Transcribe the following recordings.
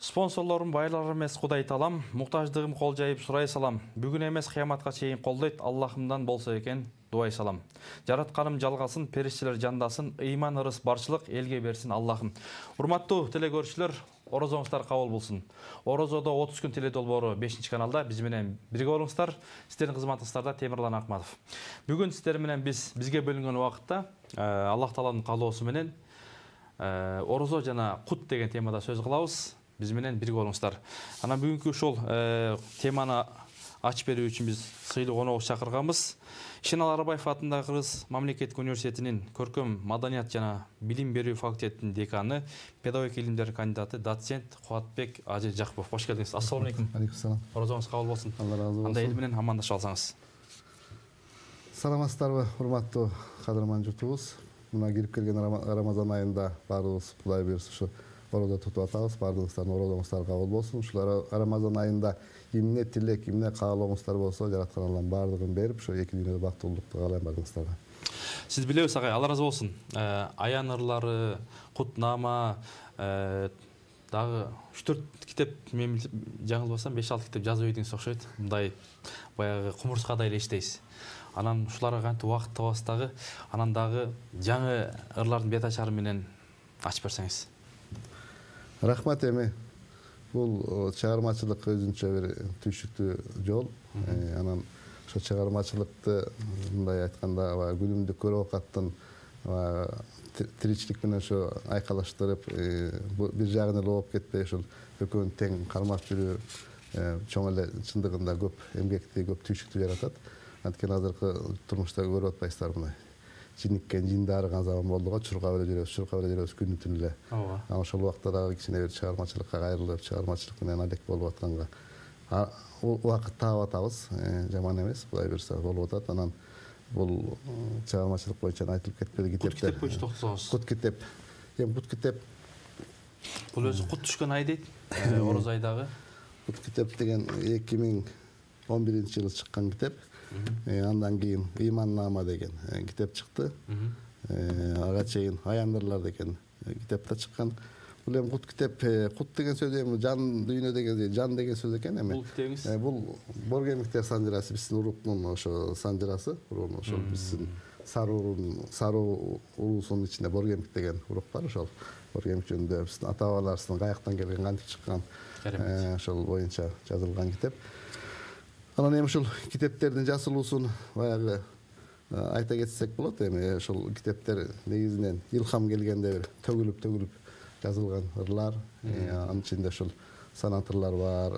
Спонсорлорум байлар эмес Кудай таалам, муктаждыгым кол жайып сурай салам. Бүгүн эмес кыяматка чейин колдойт, Аллахымдан болсо экен, дуай салам. Жаратканым жалгасын, периштелер жандасын, ыйман ырыс барчылык элге берсин Аллахым. Урматтуу телекөрүүчүлөр, орозоңуздар кабыл болсун. Орозодо 30 күн теле долбоору 5-каналда биз менен бирге болуңуздар. Сиздердин кызматыңыздарда Темирлан Акматов. Бүгүн сиздер менен бизге бөлүнгөн убакытта Аллах тааланын каалоосу менен орозо жана кут деген темада сөз кылабыз. Биз менен бирге болуңуздар. Анан бүгүнкү ушул теманы ачып берүү үчүн биз сыйлуу конок чакырганбыз. Ишенал Арабаев атындагы Кыргыз мамлекеттик университетинин көркөм маданият жана билим берүү факультетинин деканы, педагогик илимдер кандидаты, доцент Кубатбек Ажи Жакпов. Кош келдиңиз. Ассалам алейкум. Алейкум салам. Орозоңуз кабыл болсун. Алла разы болсун. Анда эл менен амандашып алсаңыз. Саламатсыздарбы, урматтуу кадырман журтубуз. Мына кирип келген Рамазан айында баарыбыз Кудай буйрса ушу орозо тутуп атабыз. Баардыгыңыздардын орозоңуздар кабыл болсун. Ушул Рамазан айында эмне тилек, эмне каалооңуздар болсо, жараткан Аллам баардыгын берип, ошо эки дүйнөдө бактылуулукту каалайм баардыгыңыздарга. Сиз билебиз агай, Алла разы болсун. Аян ырлары, кутнама, дагы 3-4 китеп, мен жаңылбасам 5-6 китеп жазып ийдиңиз окшойт. Мындай баягы кумурскадай эле иштейсиз. Анан ушуларга кантип убакыт табасыз дагы, анан дагы жаңы ырлардын бет ачары менен ачып берсеңиз. Рахмат эми. Бул чыгармачылык өзүнчө бир түйшүктүү жол. Анан ошо чыгармачылыкты мындай айтканда күнүмдүк көрүп акаттын тиричилик менен ошо айкалаштырып, бир жагына эле болуп кетпей, ошол экөөнү тең кармап жүрүү чоң эле чындыгында көп эмгекти, көп түйшүктү жаратат. Анткени азыркы турмушта көрүп атпайсыздар мына. Жинниккен жинди арыган заман болду го, чуркап эле жүрөбүз күнү түнү эле. Анан ошол убакта дагы кичине бир чыгармачылыкка кайрылып, чыгармачылык менен алек болуп атканга убакыт таап атабыз. Жаман эмес, Кудай буйрса болуп атат. Анан бул чыгармачылык боюнча айтылып кетпеди китепте. Кут китеп боюнча токтосоңуз. Кут китеп. Кут китеп. Бул өзү кут түшкөн ай дейт. Ороз айдагы. Кут китеп деген 2011-жылы чыккан китеп. Андан кийин Ыйманнама деген китеп чыкты. Ага чейин Аяндырлар деген китеп да чыккан. Бул эми кут китеп, кут деген сөз эми жан дүйнө деген, жан деген сөз экен эми. Бул китебиңиз? Бул Боргемиктер санжырасы, биздин уруктун ошо санжырасы, ошол биздин сары улуусунун ичинде Боргемик деген урук бар, ошол Боргемик жөнүндө биздин ата-бабаларыбыздын каяктан келген, кантип чыккан, ошол боюнча жазылган китеп. Анан эми ушул китептердин жасалуусун баягы айта кетсек болот. Эми ушул китептер негизинен илхам келгенде бир төгүлүп жазылган ырлар, анын ичинде ушул санат ырлар бар,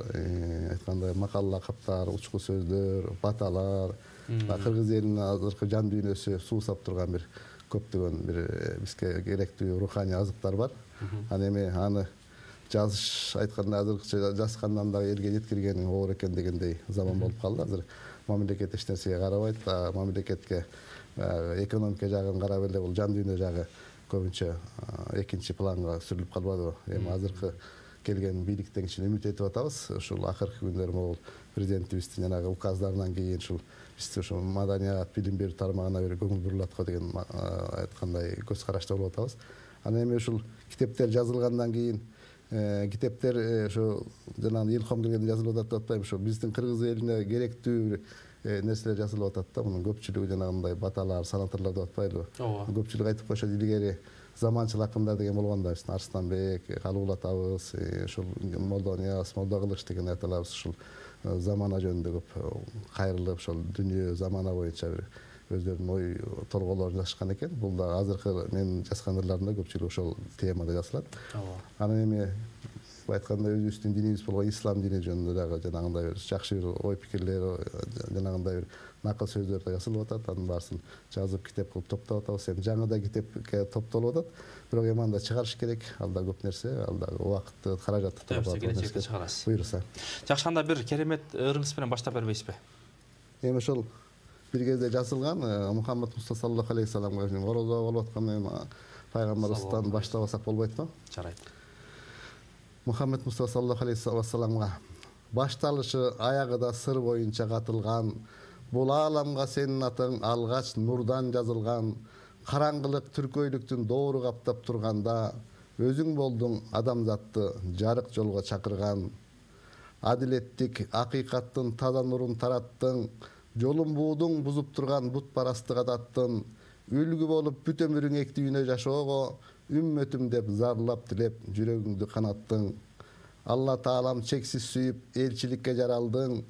айткандай макал лакаптар, учку сөздөр, баталар, кыргыз элинин азыркы жан дүйнөсү суусап турган бир көптөгөн бир бизге керектүү руханий азыктар бар. Анан эми аны жазыш айтканда азыркыча жазгандан дагы элге жеткирген оор экен дегендей заман болуп калды. Азыр мамлекет эч нерсеге карабайт, мамлекетке экономика жагын карап эле бул жан дүйнө жагы көбүнчө экинчи планга сүрүлүп калбадыбы. Эми азыркы келген бийликтен кичине үмүт этип атабыз. Ушул акыркы күндөрү могул президентибиздин жанагы указдарынан кийин ушул бизде ушул маданият, билим берүү тармагына бир көңүл бурулат го деген айткандай көз карашта болуп атабыз. Анан эми ушул китептер жазылгандан кийин китептер ошо жанагы илхам келгенде жазылып атат деп атпайбы, ошо биздин кыргыз элине керектүү нерселер жазылып атат да. Мунун көпчүлүгү жанагындай баталар, санатырлар деп атпайлыбы. Көпчүлүк айтып коюшат, илгери заманчыл акындар деген болгондо биздин Арстанбек, Калыгул атабыз, ошол Молдонияз, Молдокылыч деген аталарыбыз ушул замана жөнүндө көп кайрылып, ошол дүнүйө замана боюнча бир өздөрүнүн ой толгоолорун жазышкан экен. Бул да азыркы мен жазган ырларымда көпчүлүгү ошол темада жазылат. Анан эми айтканда өзүбүздүн динибиз болгон ислам дини жөнүндө дагы жанагындай бир жакшы бир ой пикирлер, жанагындай бир накыл сөздөр да жазылып атат. Анын баарысын жазып китеп кылып топтоп атабыз. Эми жаңы да китепке топтолуп атат. Бирок эми анда чыгарыш керек. Алда көп нерсе, алда убакытты, каражатты талап атат. Келечекте чыгарасыз. Буйрса. Жакшы, анда бир керемет ырыңыз менен баштап бербейсизби? Эми ошол бир кезде жазылган Мухаммад Мустафа саллаллаху алейхи саламга орозо болуп аткан пайгамбарыбыздан баштабасак болбойт го? Жарайт. Мухаммад Мустафа саллаллаху алейхи саламга башталышы аягы да сыр боюнча катылган, бул ааламга сенин атың алгач нурдан жазылган, караңгылык түркөйлүктүн доору каптап турганда, Өзүң болдуң адамзатты жарык жолго чакырган. Адилеттик акыйкаттын таза нурун тараттың. Жолун буудуң бузуп турган бутпарастык адаттын. Үлгү болуп бүт өмүрүң эктүүнө жашоого, үммөтүм деп зарлап тилеп жүрөгүңдү канаттың. Алла таалам чексиз сүйүп элчиликке жаралдың.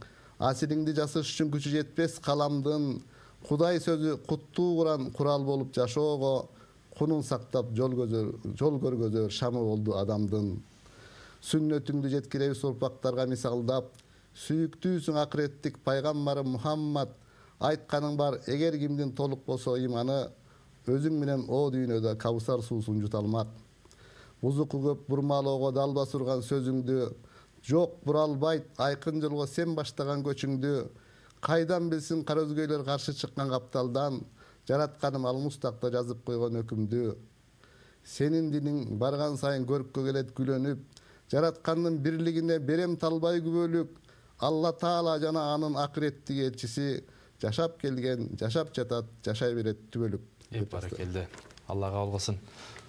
Асириңди жасыш үчүн күчү жетпес каламдын. Кудай сөзү куттуу Куран курал болуп жашоого, кунун сактап жол көргөзөр шамы болду адамдын. Сүннөтүңдү жеткиребиз урпактарга мисалдап, сүйүктүүсүң акыреттик пайгамбарым Мухаммад. Айтканың бар, эгер кимдин толук болсо иманы, өзүң менен о дүйнөдө кабусар суусун жута алмак. Бузуку көп бурмалоого далбас урган сөзүңдү, жок буралбайт айкын жолго сен баштаган көчүңдү. Кайдан билсин кара өзгөйлөр каршы чыккан капталдан, жаратканым ал мустакта жазып койгон өкүмдү. Сенин диниң барган сайын көрккө келет күлөнүп, жараткандын бирлигине берем талбай күбөлүк. Алла таала жана анын акыреттик элчиси жашап келген, жашап жатат, жашай берет түбөлүк. Баракелде. Алла кабыл кылсын.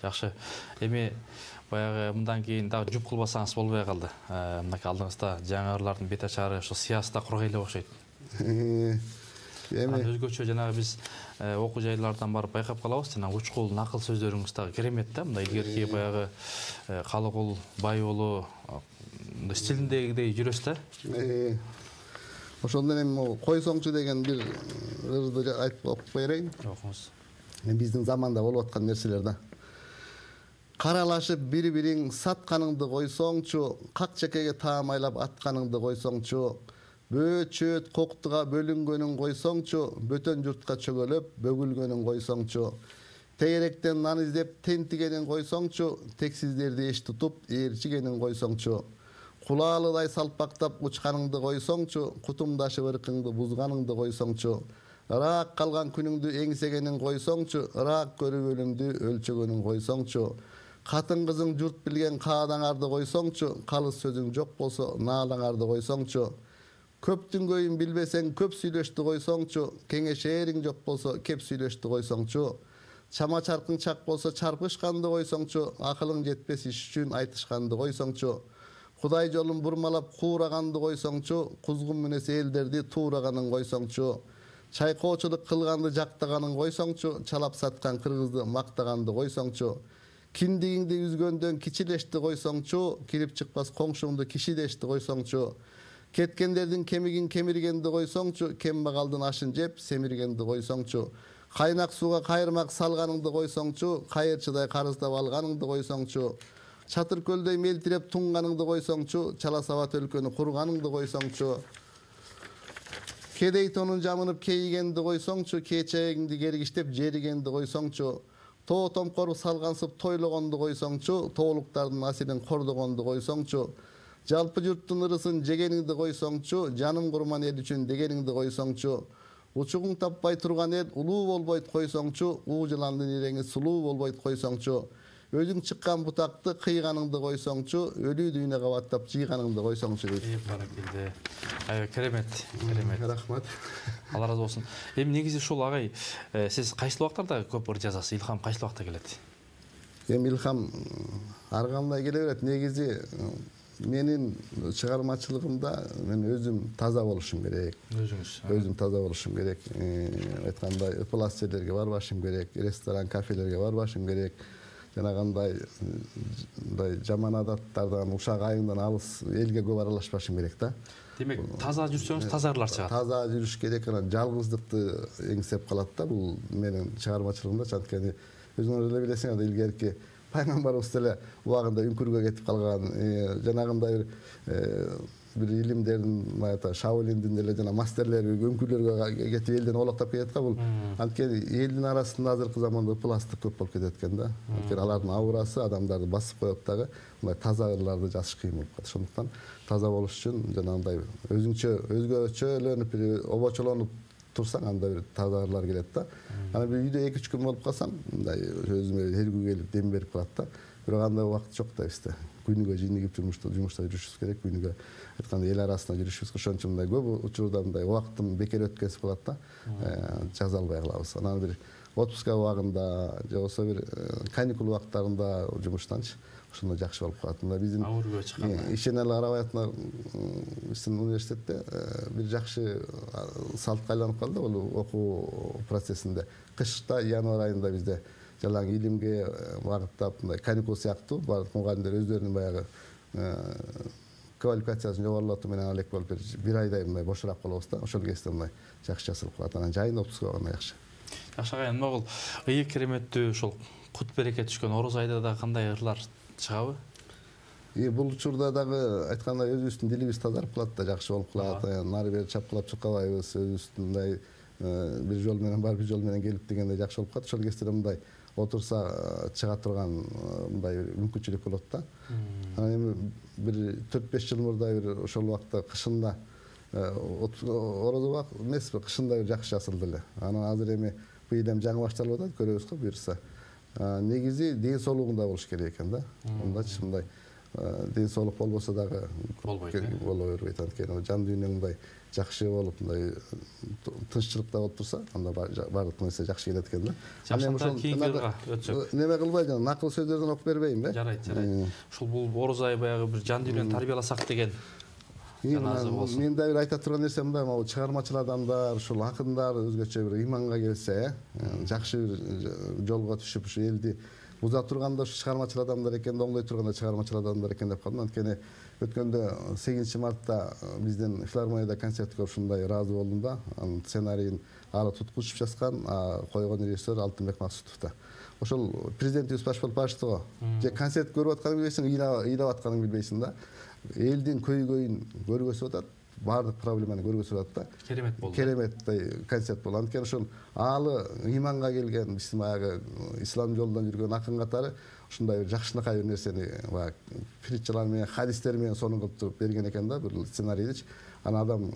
Жакшы. Эми баягы мындан кийин дагы жуп кылбасаңыз болбой калды. Мынакей алдыңызда жаңырылардын бет ачары ушу сыясатта кургай эле окшойт. Эми өзгөчө жанагы биз окуу жайлардан барып байкап калабыз, жана учкул, накыл сөздөрүңүз дагы керемет да. Мындай илгерки баягы Калыгул, Байболу стилиндегидей жүрөсүз да. Ошондон эми койсоңчу деген бир ырды айтып окуп берейин. Окуңуз. Биздин заманда болуп аткан нерселер да. Каралашып бири-бириң сатканыңды койсоңчу, как чекеге таам айлап атканыңды койсоңчу, бөөт-чөөт коктуга бөлүнгөнүн койсоңчу, бөтөн журтка чөгөлөп бөгүлгөнүн койсоңчу, тегеректен нан издеп тентигенин койсоңчу, тексиздерди эш тутуп ээрчигенин койсоңчу, кулаалыдай салпактап учканыңды койсоңчу, кутумдашып ыркыңды бузганыңды койсоңчу, ырак калган күнүңдү эңсегенин койсоңчу, ырак көрүп өлүмдү өлчөгөнүн койсоңчу, катын кызың журт билген каадаңарды койсоңчу, калыс сөзүң жок болсо наалаңарды койсоңчу, көптүн көйүн билбесең көп сүйлөштү койсоңчу, кеңешээриң жок болсо кеп сүйлөштү койсоңчу, чама чаркың чак болсо чарпышканды койсоңчу, акылың жетпес иш үчүн айтышканды койсоңчу, Кудай жолун бурмалап куураганды койсоңчу, кузгун мүнөс элдерди туураганын койсоңчу, чайкоочулук кылганды жактаганын койсоңчу, чалап саткан кыргызды мактаганды койсоңчу, киндигиңди үзгөндөн кичилешти койсоңчу, кирип чыкпас коңшуңду кишидешти койсоңчу, кеткендердин кемигин кемиргенди койсоңчу, кембагалдын ашын жеп семиргенди койсоңчу, кайнак сууга кайырмак салганыңды койсоңчу, кайырчыдай карыздап алганыңды койсоңчу, чатыр көлдөй мелтиреп туңганыңды койсоңчу, чала сабат өлкөнү курганыңды койсоңчу, кедей тонун жамынып кейигенди койсоңчу, кечегиңди кергиштеп жеригенди койсоңчу, тоо томкору салгансып тойлогонду койсоңчу, тоолуктардын асилин кордогонду койсоңчу, жалпы журттун ырысын жегениңди койсоңчу, жаным курман эл үчүн дегениңди койсоңчу, учугуң таппай турган эл улуу болбойт койсоңчу, уу жыландын иреңи сулуу болбойт койсоңчу, өзүң чыккан бутакты кыйганыңды койсоңчу, өлүү дүйнө кабаттап жыйганыңды койсоңчу дейт. Баракелде. Керемет. Рахмат. Алла разы болсун. Эми негизи ушул агай, сиз кайсыл убактарда көп ыр жазасыз? Илхам кайсыл убакта келет? Эми илхам ар кандай келе берет. Негизи менин чыгармачылыгымда мен өзүм таза болушум керек. Өзүм таза болушум керек. Айткандай ыплас жерлерге барбашым керек, ресторан, кафелерге барбашым керек. Жанагандай жаман адаттардан, ушак айыңдан алыс элге көп аралашпашым керек да. Демек, таза жүрсөңүз таза ырлар чыгат. Таза жүрүш керек, анан жалгыздыкты эңсеп калат да. Бул менин чыгармачылыгымда, анткени өзүңөр эле билесиңер да, илгерки пайгамбарыбыз деле убагында үңкүргө кетип калган, жанагындай бир илимдердин Шаолиндин деле жана мастерлери өңкүрлөргө кетип элден олоктоп кетет да. Бул анткени элдин арасында азыркы заманда ыпластык көп болуп кетет экен да. Анткени алардын аурасы адамдарды басып коет дагы. Мындай таза ырларды жазыш кыйын болуп калат. Ошондуктан таза болуш үчүн жанагындай өзүңчө өзгөчөлөнүп обочолонуп турсаң, анда бир таза ырлар келет да. Анан бир үйдө 2-3 күн болуп калсам, мындай өзүмө эргүү келип дем берип калат да. бирок анда убакыт жок да бизде. Күнүгө жыйнигип жумушта жүрүшүбүз керек, күнүгө айтканда эл арасында жүрүшүбүз ошон үчүн мындай көп учурда мындай убакыттын бекер өткөзүп калат да, жаза албай калабыз. Анан бир отпуска убагында же болбосо бир каникул убактарында жумуштанчы ошондо жакшы болуп калат. Мына биздин Ауырбай чыкканда. ишен эле карабай атына биздин университетте бир жакшы салтка айланып калды бул окуу процессинде. Кышта январь айында бизде жалаң илимге багыттап мындай каникул сыяктуу баардык мугалимдер өздөрүнүн баягы квалификациясын жогорулатуу менен алек болуп бир айдай мындай бошураак болобуз да. Ошол кезде мындай жакшы жасалып калат. Анан жайында отпуска болгондо жакшы. Жакшы агай, могул ыйык кереметтүү ушул кут береке түшкөн Ороз айда да кандай ырлар чыгабы? Бул учурда дагы айткандай өзүбүздүн дилибиз тазарып калат да, жакшы болуп калат. Нары бери чапкылап чуркабайбыз, өзүбүздүн мындай бир жол менен барып бир жол менен келип дегендей жакшы болуп калат. Ошол кезде мындай отурса чыга турган мындай мүмкүнчүлүк болот да. Анан эми бир 4-5 жыл мурда бир ошол убакта кышында Ороз убак эмеспи, кышында бир жакшы жасалды эле. Анан азыр эми быйыл эми жаңы башталып атат, көрөбүз го буюрса. Негизи ден соолугунда болуш керек экен да. Мындачы мындай ден соолук болбосо дагы болбой бербейт. Анткени жан дүйнөң мындай жакшы болуп мындай тынччылыкта болуп турса, анда баардык нерсе жакшы келет экен да. Жакшыдан кийинки ырга өтсөк. Неме кылбай жана накыл сөздөрдөн окуп бербейинби? Жарайт. Ушул бул Ороз ай баягы бир жан дүйнөнү тарбияласак деген жаназа болсун. Мен да бир айта турган нерсем мындай, могу чыгармачыл адамдар, ушул акындар өзгөчө бир ыйманга келсе, жакшы бир жолго түшүп ушу элди уза турганда ушу чыгармачыл адамдар экен, оңдой турганда чыгармачыл адамдар экен деп калдым. Анткени өткөндө 8 мартта биздин филармонияда концерт көрүп ушундай ыраазы болдум да. Анын сценарийин Алы Туткучев жазган, койгон режиссер Алтынбек Максутов да. Ошол президентибиз баш болуп барышты го. Же концерт көрүп атканын билбейсиң, ыйлап атканын билбейсиң да. Элдин көйгөйүн көргөзүп атат, баардык проблеманы көргөзүп атат да. Керемет болду. Кереметтей концерт болду. Анткени ошол Алы ыйманга келген, биздин баягы ислам жолунан жүргөн акын катары ушундай бир жакшынакай бир нерсени баягы притчалар менен, хадистер менен сонун кылып туруп берген экен да, бир сценарийдичи. Анан адам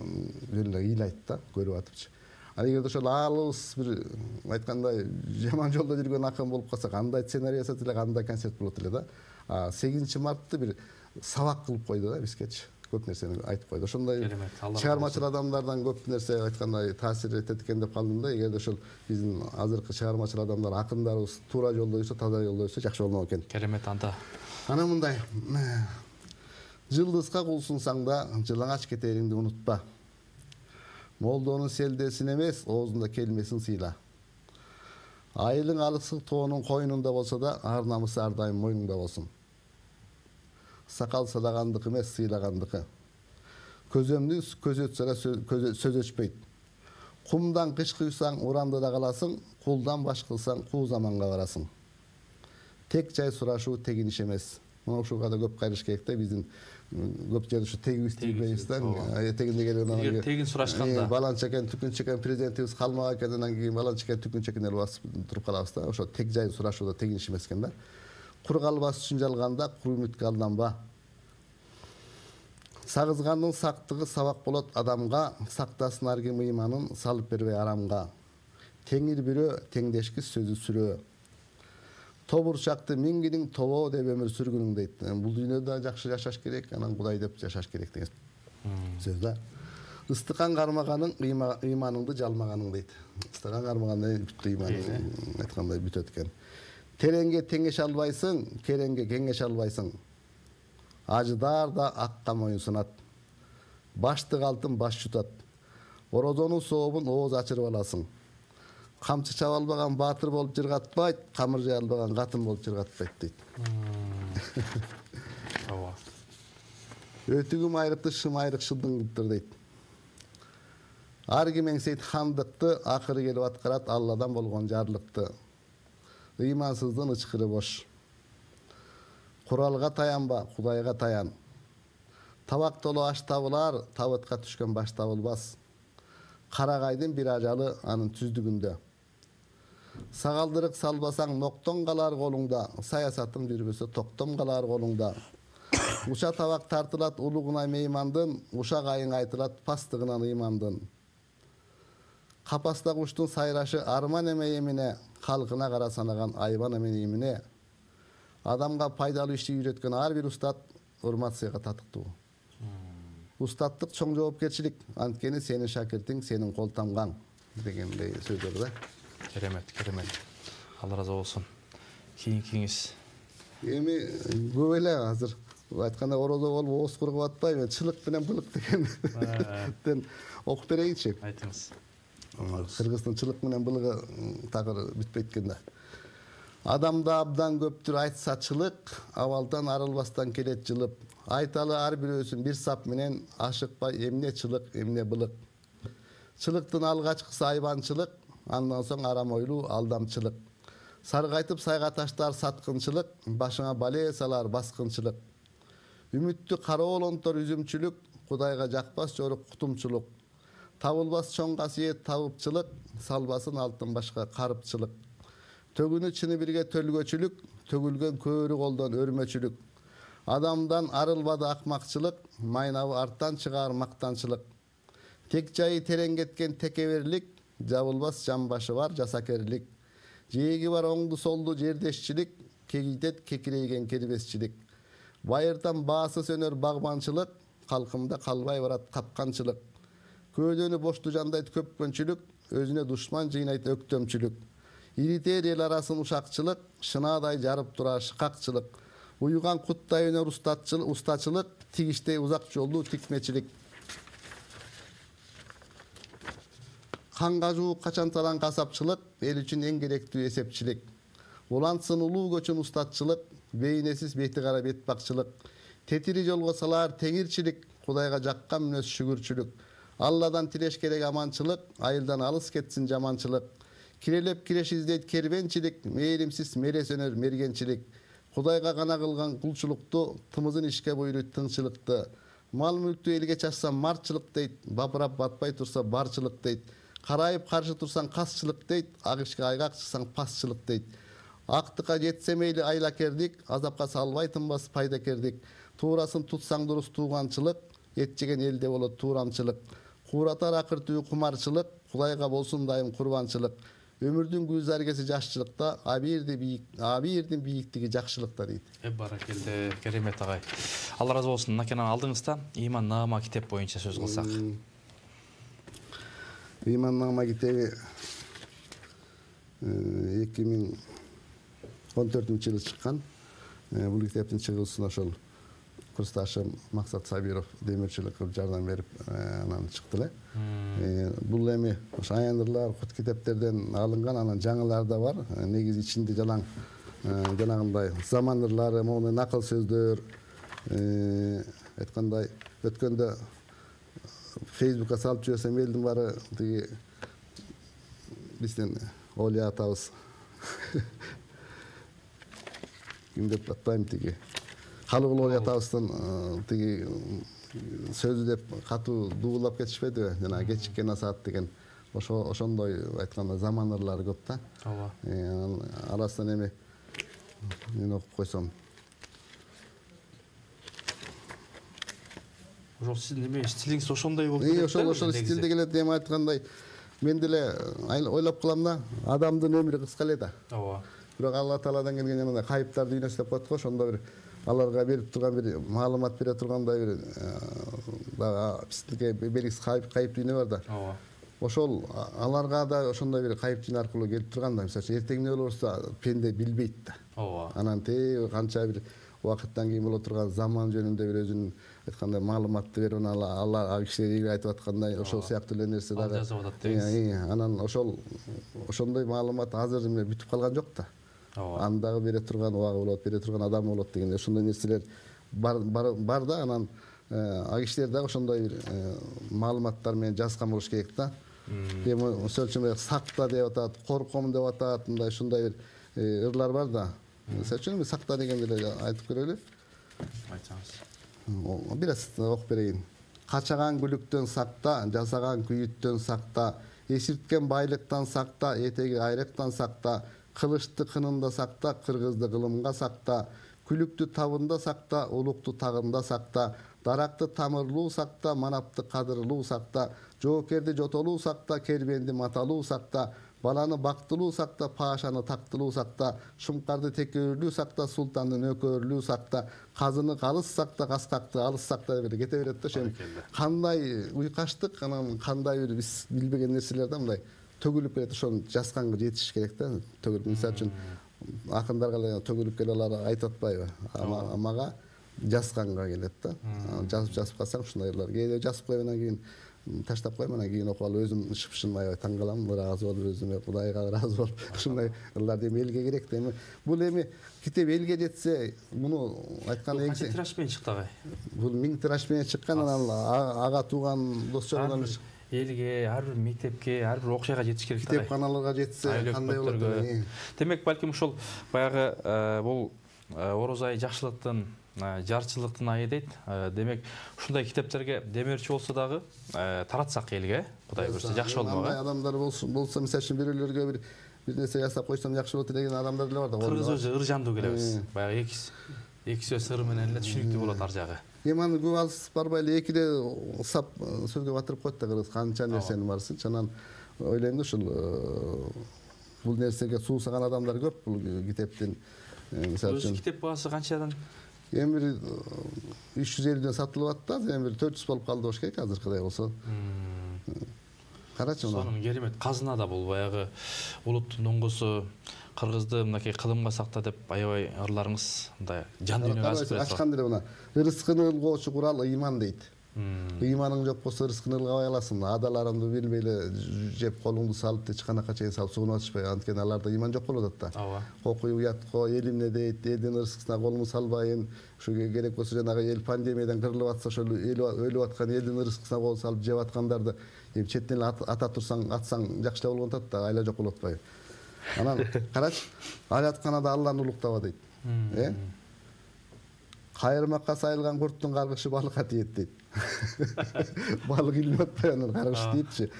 эле ыйлайт да, көрүп атыпчы. Ал эгерде ошол Алыбыз бир айткандай жаман жолдо жүргөн акын болуп калса, кандай сценарий жасат эле, кандай концерт болот эле да. 8 мартты бир сабак кылып койду да бизгечи. Көп нерсени айтып койду. Ошондой чыгармачыл адамдардан көп нерсе айткандай таасир этет экен деп калдым да. Эгерде ошол биздин азыркы чыгармачыл адамдар, акындарыбыз туура жолдо жүрсө, таза жолдо жүрсө жакшы болмок экен. Керемет анда. Анан мындай жылдызга кулсунсаң да жылаңач кетериңди унутпа. Молдонун селдесин эмес, оозунда келмесин сыйла. Айылың алысык тоонун койнунда болсо да, ар намысы ар дайым мойнуңда болсун. Сакал садагандык эмес, сыйлагандыкы. Көзөмдү көз өтсө да сөз өчпөйт. Кумдан кыш куйсаң, урандыда каласың, кулдан баш кылсаң, куу заманга барасың. Тек жай сурашуу тегин иш эмес. Мына ушуга да көп кайрыш керек да, биздин көп жерде ушу тегибизди билбейбиз да. Тегинде келген тегин сурашканда баланча экен, түкүнчө экен, президентибиз калмак экен, анан кийин баланча экен, түкүнчө экен эле басып туруп калабыз да. Ошо тек жай сурашууда тегин иш эмес экен да. Кур калбас үчүн жалганда, кур үмүткө алданба. Сагызгандын сактыгы сабак болот адамга, сактасын ар ким ыйманын, салып бербей арамга. Теңир бирөө, теңдешки сөзү сүрөө. Тобурчакты мингириң, тобо деп өмүр сүргүнүң дейт. Бул дүйнөдө жакшы жашаш керек, анан Кудай деп жашаш керек деген сөз да. Ыстыкан кармаганың, ыйманыңды жалмаганың дейт. Ыстыкан кармагандай бүттү ыйманың айткандай бүтөт экен. Тереңге теңеш албайсың, кереңге кеңеш албайсың. Ажыдар да акка моюн сунат. Баштык алтын баш жутат. Орозонун сообун ооз ачырып аласың. Камчы чаба албаган баатыр болуп жыргатпайт, камыр жая албаган катын болуп жыргатпайт дейт. Ооба. Өтүгүм айрыкты, шым айрык шылдыңдыктыр дейт. Ар ким эңсейт хандыкты, акыры келип аткарат Алладан болгон жарлыкты. Ыймансыздын ычкыры бош. Куралга таянба, Кудайга таян. Табак толу аш табылар, табытка түшкөн баш табылбас. Карагайдын бир ажалы анын түздүгүндө. Сагалдырык салбасаң ноктон калар колуңда, саясатың жүрбөсө токтом калар колуңда. Уша табак тартылат улугуна меймандын, ушак айың айтылат пастыгынан ыймандын. Капаста куштун сайрашы арман эме эмине, халкына кара санаган айбан эме эмине. Адамга пайдалуу ишти үйрөткөн ар бир устат урмат сыйга татыктуу. Устаттык чоң жоопкерчилик, анткени сенин шакиртиң сенин кол тамгаң дегендей сөздөр да. Керемет, керемет. Алла разы болсун. Кийинкиңиз. Эми көп эле азыр айтканда орозо болуп ооз кургуп атпайбы, чылык менен былык дегенден окуп берейинчи. Айтыңыз. Кыргыздын чылык менен былыгы такыр бүтпөйт экен да. Адамда абдан көптүр айтса чылык, абалдан арылбастан келет жылып. Айталы ар бирөөсүн бир сап менен ашыкпай эмне чылык, эмне былык. Чылыктын алгачкысы айбанчылык, андан соң арам ойлуу алдамчылык. Саргайтып сайга таштар саткынчылык, башыңа бале салар баскынчылык. Үмүттү кароолонтор үзүмчүлүк, Кудайга жакпас жорук кутумчулук. Табылбас чоң касиет табыпчылык, салбасын алтын башка карыпчылык. Төгүнү чыны бирге төлгөчүлүк, төгүлгөн көөрү колдон өрмөчүлүк. Адамдан арылбады акмакчылык, майнабы арттан чыгаар мактанчылык. Тек жайы терең кеткен текеберлик, жабылбас жамбашы бар жасакерлик. Жээги бар оңду солду жердешчилик, кегитет кекирейген кербесчилик. Байыртан баасы сөнөр багбанчылык, калкымда калбай барат капканчылык. Көөдөнү бошту жандайт көпкөнчүлүк, өзүнө душман жыйнайт өктөмчүлүк. Иритер эл арасын ушакчылык, шынаадай жарып турар шыкакчылык. Уюган куттай өнөр устачылык, тигиштей узак жолдуу тикмечилик. Канга жуук качанталан касапчылык, эл үчүн эң керектүү эсепчилик. Улантсын улуу көчүн устатчылык, бейнесиз бети кара бет бакчылык. Тетири жолго салар теңирчилик, Кудайга жаккан мүнөз шүгүрчүлүк. Алладан тилеш керек аманчылык, айылдан алыс кетсин жаманчылык. Кирелеп киреш издейт кербенчилик, мээримсиз мерес өнөр мергенчилик. Кудайга гана кылган кулчулукту, тымызын ишке буйруйт тыңчылыкты. Мал мүлктү элге чачсам марчылык дейт, бапырап батпай турса барчылык дейт. Карайып каршы турсаң касчылык дейт, ак ишке айгак чыксаң пасчылык дейт. Актыкка жетсе мейли айлакердик, азапка салбай тынбас пайдакердик. Туурасын тутсаң дурус тууганчылык, эт жеген элде болот туурамчылык. Кууратар акыртуу кумарчылык, Кудайга болсун дайым курбанчылык. Өмүрдүн гүлзаргеси жашчылыкта, абийирдин бийиктиги жакшылыкта дейт. Баракелде, керемет агай. Алла разы болсун. Накенан алдыңызда Иман Нагма китеп боюнча сөз кылсак. Иман Нагма китеби 2014-жылы чыккан. Бул китептин чыгуусуна ошол курсташым Максат Сабиров демирчилик кылып жардам берип анан чыкты эле. Бул эми ошо аяндырлар кут китептерден алынган, анан жаңылар да бар. Негизи ичинде жанагындай замандырлары, мону накыл сөздөр, айткандай өткөндө Facebook'a салып жиберсем элдин баары тиги биздин Олия атабыз ким деп атпайм тиги Калыгул Олия атабыздын тиги сөзү деп катуу дуулап кетишпедиби? Жана кечиккен асаат деген ошондой айтканда замандырлар көп да. Ооба. Арасынан эми мен окуп койсом. Ошол сиздин неме стилиңиз ошондой болуп кетет. Ошол стилде келет эми айткандай. Мен деле ойлоп калам да, адамдын өмүрү кыска эле да. Ооба. Бирок Алла Тааладан келген жанагындай кайыптар дүйнөсү деп коет го, ошондо бир аларга берип турган бир маалымат бере тургандай бир биздике белгисиз кайып дүйнө бар да. Ооба. Ошол аларга да ошондой бир кайып дүйнө аркылуу келип турган да. Мисалы үчүн эртең эмне болурса пенде билбейт да. Ооба. Анан канча бир убакыттан кийин боло турган заман жөнүндө бир өзүнүн айткандай маалыматты берип алар кишилер айтып аткандай ошол сыяктуу эле нерсе дагы жазып атат деңиз. Анан ошондой маалымат азыр эме бүтүп калган жок да. Андагы бере турган убагы болот, бере турган адам болот деген ошондой нерселер бар да. Анан кишилер дагы ошондой бир маалыматтар менен жазган болуш керек да. Эми ошол үчүн сакта деп атат, корком деп атат, мындай ушундай бир ырлар бар да. Мисалы үчүн сакта дегенди эле айтып көрөлү. Айтсаңыз. Бир аз окуп берейин. Качаган күлүктөн сакта, жасаган күйүттөн сакта, эсирткен байлыктан сакта, этеги айрыктан сакта, кылычты кынында сакта, кыргызды кылымга сакта, күлүктү табында сакта, улукту тагында сакта, даракты тамырлуу сакта, манапты кадырлуу сакта, жоокерди жотолуу сакта, кербенди маталуу сакта, баланы бактылуу сакта, пашаны тактылуу сакта, шумкарды текөөрүлүү сакта, султанды нөкөрлүү сакта, казыны калыс сакта, каскакты алыс сакта деп кете берет да. Ошо кандай уйкаштык, анан кандай бир биз билбеген нерселер да мындай төгүлүп келет. Ошону жазганга жетиш керек да. Төгүлүп, мисалы үчүн акындарга эле төгүлүп келе алар айтып атпайбы? Мага жазганга келет да. Жазып калсаң ушундайлар. Кээде жазып коюп анан кийин таштап коюм, анан кийин окуп алып өзүм шыпшынмай таң калам, ыраазы болуп өзүмө, Кудайга ыраазы болуп, ушундай ырлар эми элге керек да. Эми бул эми китеп элге жетсе, муну айткан канча тираж менен чыкты агай? Бул 1000 тираж менен чыккан, анан ага тууган дос-жарандар элге, ар бир мектепке, ар бир окуяга жетиш керек да. Китепканаларга жетсе кандай болот? Демек, балким ушул баягы бул Ороз айы жакшылыктын, жарчылыктын айы дейт. Демек, ушундай китептерге демерчи болсо дагы таратсак элге, Кудай көрсө жакшы болмок. Андай адамдар болсо, мисалы үчүн бирөөлөргө бир нерсе жасап койсом жакшы болот деген адамдар деле бар да. Кыргыз өзү ыр жандуу келебиз. Баягы эки сөз ыры менен эле түшүнүктүү болот ар жагы. Эми аны көп алыс барбай эле экиде сап сөзгө батырып коет да, кыргыз канча нерсени барсын. Анан ойлойм да ушул бул нерсеге суусаган адамдар көп бул китептин. Мисалы үчүн китеп баасы канчадан? Эми бир 350ден сатылып атты, эми бир 400 болуп калды болуш керек азыркыдай болсо. Карачы мына. Сонун керемет казына да бул баягы улуттун оңгусу, кыргызды мынакей кылымга сакта деп аябай ырларыңыз мындай жан дүйнөгө азып берет. Ачкан деле мына ырыскыны ылгоочу курал ыйман дейт. Ыйманың жок болсо ырыскыны ылгабай аласың. Адаларыңды билбей эле жеп колуңду салып чыканакка чейин салып сууна атышпай, анткени аларда ыйман жок болуп атат да. Ооба. Кокуй уятко, элимне дейт, элдин ырыскысына колумду салбайын. Ушу керек болсо жанагы эл пандемиядан кырылып атса, ошол өлүп аткан элдин ырыскысына кол салып жеп аткандарды эми четтен эле ата турсаң, атсаң жакшы эле болгон атат да, айла жок болуп атпайбы. Анан карачы, аятканада Алланы улуктаба дейт. Кайырмакка сайылган курттун каргышы балыкка тиет дейт. Балык илинип атпай анан каргыш тиетчи.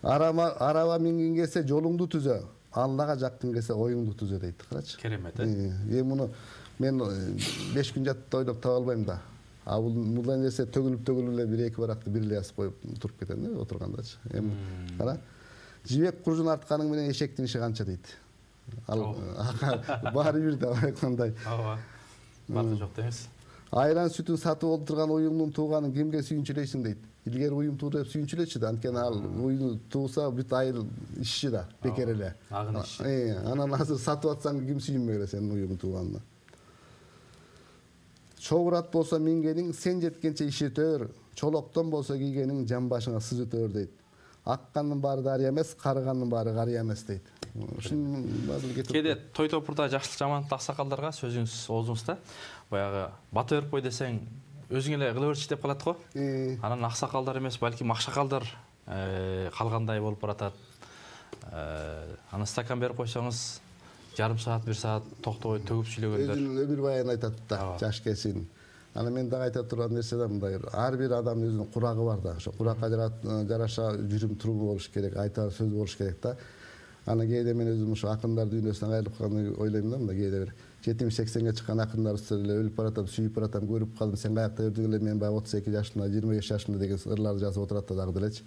Араба мингиң келсе жолуңду түзө, Аллага жаккын келсе оюңду түзө дейт. Карачы. Керемет, Эми муну мен 5 күн жатып ойлоп таба албайм да. Бул мындай нерсе төгүлүп эле бир эки баракты бир эле жазып коюп туруп кетем да отургандачы. Эми кара. Жибек куржун артканың менен эшектин иши канча дейт. Ал баары бир да айткандай. Ооба. Барды жок деңиз. Айран сүтүн сатып олтурган уюңдун тууганын кимге сүйүнчүлөйсүң дейт. Илгери уюм туу деп сүйүнчүлөчү да, анткени ал уюм тууса бүт айыл ишчи да, бекер эле. Агын иш. Анан азыр сатып атсаң ким сүйүнбөй эле сенин уюм тууганына. Чогурат болсо мингениң сен жеткенче иши төр, чолоктон болсо кийгениң жан башыңа сыз өтөр дейт. Аккандын баары дарыя эмес, карыгандын баары карыя эмес дейт. Ушун баары кетип. Кээде той топурда жакшылык жамандык аксакалдарга сөзүңүз оозуңузда баягы бата берип кой десең өзүң эле кыла берчи деп калат го. Анан аксакалдар эмес, балким акшакалдар калгандай болуп баратат. Аны стакан берип койсоңуз жарым саат, 1 саат токтобой төгүп сүйлөгөндөр. Өзүнүн өмүр баян айтат да, жаш келсин. Аны мен дагы айта турган нерсе да мындай, ар бир адамдын өзүнүн курагы бар да. Ошо куракка жараша жүрүм туруму болуш керек, айтар сөз болуш керек да. Аны кээде мен өзүм ошо акындар дүйнөсүнөн айрылып калганда ойлойм да, мында кээде бир 70-80ге чыккан акындарыбыз эле өлүп баратам, сүйүп баратам, көрүп калдым, сен каякта өрдүң эле, мен баягы 32 жашымда, 25 жашымда деген ырларды жазып отурат да дагы делечи.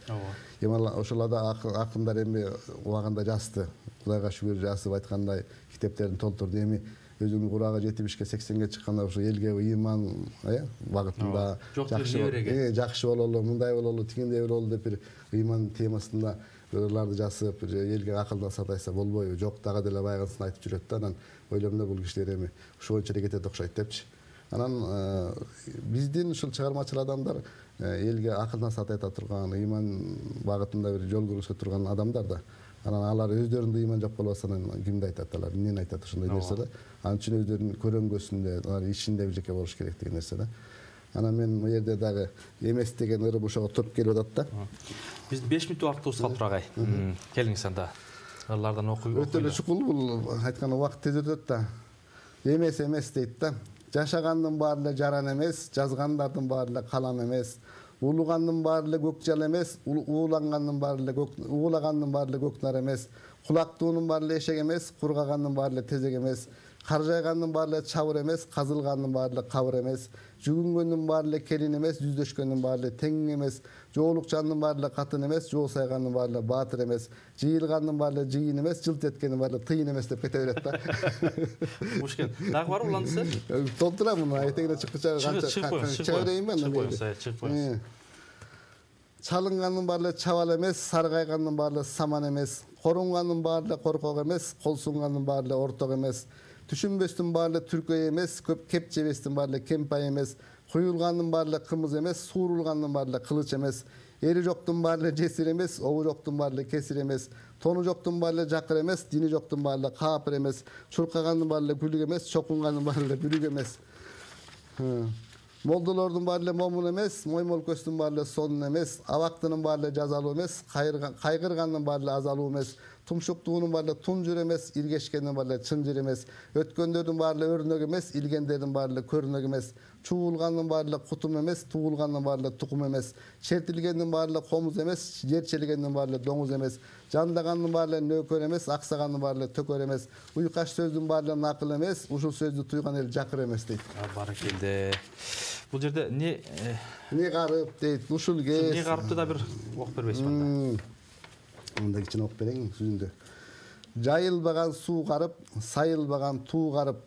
Эми ошолорда акындар эми убагында жазды. Кудайга шүгүр жазып айткандай китептерин толтурду. Эми өзүнүн курагы 70-ке 80ге чыкканда ошо элге ыйман багытында жакшы бололу, мындай бололу, тигиндей бололу деп бир ыйман темасында ырларды жазып, элге акылдан сатайса болбойбу? Жок, дагы деле байгынысын айтып жүрөт да. Анан ойлойм да бул кишилер эми ушул боюнча эле кетет окшойт депчи. Анан биздин ушул чыгармачыл адамдар элге акылдан сатайта турган, ыйман багытында бир жол көрсөтө турган адамдар да. Анан алар өздөрүндө ыйман жок болбосо кимди айтат алар? Эмнени айтат ушундай нерсе? Анын үчүн өздөрүнүн көрөнгөсүндө, алар ишинде бир жеке болуш керек деген нерсе да. Анан мен бул жерде дагы эмес деген ырым ошого туруп келип атат да. Биздин 5 мүнөт убактыбыз калып тургай. Келиңиз анда. Ырлардан окуй. Өтө эле чукул бул айткан убакыт тез өтөт да. Эмес дейт да. Жашагандын баары эле жаран эмес, жазгандардын баары эле калам эмес. Улугандын баары эле көк жал эмес, уулагандын баары эле көк нар эмес. Кулактуунун баары эле эшек эмес, кургагандын баары эле тезек эмес. Кар жайгандын баары эле чабыр эмес, казылгандын баары эле кабыр эмес. Жүгүнгөндүн баары эле келин эмес, жүздөшкөндүн баары эле тең эмес. Жоолукчандын баары эле катын эмес, жоо сайгандын баары эле баатыр эмес. Жыйылгандын баары эле жыйын эмес, жылт эткендин баары эле тыйын эмес деп кете берет да. Мушкен. Дагы бар уланды сиз? Толтурам муну, айтегине чыккыча канча чыга берейин мен. Чыгып коюңуз. Çalınganın barlı çaval emez, sargayganın barlı saman emez, korunganın barlı korkok emez, kol sunganın barlı ortok emez, düşünböstün barlı türköy emez, kepçebestin barlı kempay emez, kuyulganın barlı kımız emez, suurulganın barlı kılıç emez, eri joktun barlı cesir emez, ovu joktun barlı kesir emez, tonu joktun barlı jakır emez, dini joktun barlı kapır emez, çurkaganın barlı gülük emez, çokunganın barlı bürük emez. Moldolordun barlı momun emez, moymol köstün barlı sonun emez, avaktının barlı jazalı emez, kaygırganın barlı azalı emez, tumşuktuğunun barlı tunjur emez, irgeşkenin barlı çınjır emez, ötkönlerin barlı örnök emez, ilgenlerin barlı körnök emez, çuğulganın barlı kutum emez, tuğulganın barlı tukum emez, şertilgenin barlı komuz emez, yerçeligenin barlı domuz emez, jandaganın barlı nökör emez, aksaganın barlı tökör emez, uykaş sözdün barlı nakıl emez, uşul sözdü tuygan el jakır emez deydi. Barakelde. Бұл жерде не қарып дейді, ушул кез. Не қарыпты да бір оқып бербейсіз банда. Онда кичине оқып берейин сүзүндө. Жайылбаган суу қарып, сайылбаган туу қарып,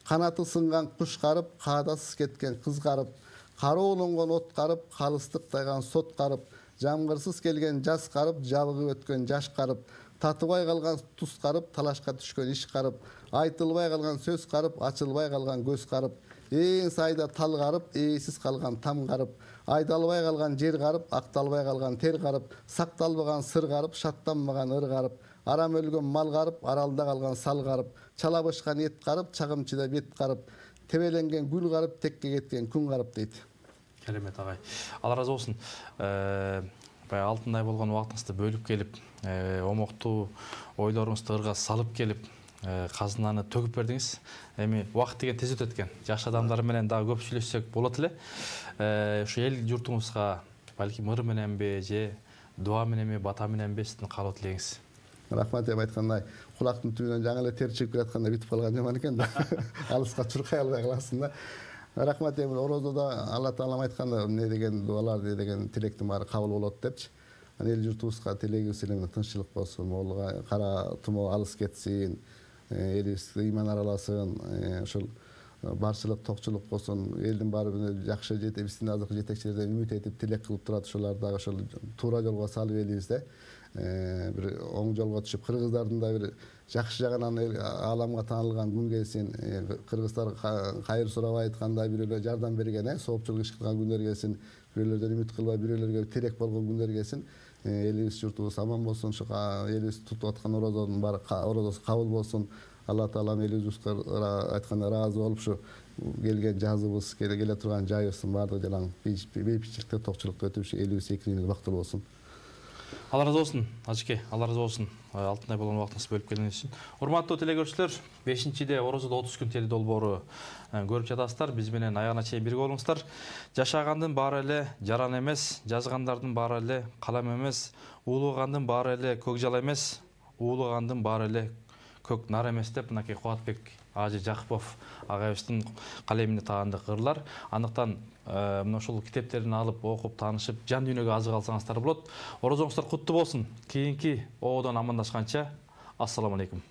канаты сынган куш қарып, каадасыз кеткен кыз қарып, кароолонгон от қарып, калыстыктаган сот қарып, жамгырсыз келген жаз қарып, жабыгып өткөн жаш қарып, татыбай калган туз қарып, талашка түшкөн иш қарып, айтылбай калган сөз қарып, ачылбай калган көз қарып, ээн сайда тал карып, ээсиз калган там карып, айдалбай калган жер карып, акталбай калган тер карып, сакталбаган сыр карып, шаттанбаган ыр карып, арам өлгөн мал карып, аралда калган сал карып, чала бышкан эт карып, чагымчыда бет карып, тебеленген гүл карып, текке кеткен күн карып дейт. Керемет агай. Алла разы болсун. Баягы алтындай болгон убактыңызды бөлүп келип, омоктуу ойлоруңузду ырга салып келип, казынаны төгүп бердиңиз. Эми убакыт деген тез өтөт экен. Жаш адамдар менен дагы көп сүйлөшсөк болот эле. Ушу эл журтуңузга балким ыр мененби же дуа мененби, бата мененби сиздин каалоо тилегиңиз? Рахмат деп айткандай, кулактын түбүнөн жаңы эле тер чыгып келатканда бүтүп калган жаман экен да. Алыска чуркай албай каласың да. Рахмат эми орозодо Алла таалам айтканда эмне деген дуалар деген тилектин баары кабыл болот депчи. Эл журтубузга тилегибиз эле тынччылык болсун, моолга кара тумоо алыс кетсин, элибиз ыйман араласын, ошол барчылык токчулук болсун, элдин баары жакшы биздин азыркы жетекчилерден үмүт этип тилек кылып турат, ошолор дагы ошол туура жолго салып элибизде бир оң жолго түшүп, кыргыздардын да бир жакшы жагынан ааламга таанылган күн келсин, кыргыздар кайыр сурабай айтканда бирөөлөр жардам берген, соопчулук иш кылган күндөр келсин, бирөөлөрдөн үмүт кылбай бирөөлөргө тилек болгон күндөр келсин, элибиз журтубуз аман болсун, ушу элибиз тутуп аткан орозонун баары орозосу кабыл болсун. Алла таалам элибизге айтканда ыраазы болуп, ушу келген жазыбыз, келе турган жайыбыздын баардыгы жалаң бейбитчиликте, токчулукта өтүп, ушу элибиз экилигине бактылуу болсун. Алла разы болсун, Ажыке, Алла разы болсун. Алтындай болгон убактыңызды бөлүп келгениңиз үчүн. Урматтуу телегөрүүчүлөр, 5-де Орозодо 30 күн тели долбоору көрүп жатасыздар. Биз менен аягына чейин бирге болуңуздар. Жашагандын баары эле жаран эмес, жазгандардын баары эле калам эмес, уулугандын баары эле көк жала эмес, уулугандын баары эле көк нар эмес деп мынакей Кубатбек Ажы Жакупов агайыбыздын калемине таандык ырлар. Андыктан мына ушул китептерин алып, окуп, таанышып, жан дүйнөгө азык алсаңыздар болот. Орозоңуздар куттуу болсун. Кийинки оодон амандашканча, ассаламу алейкум.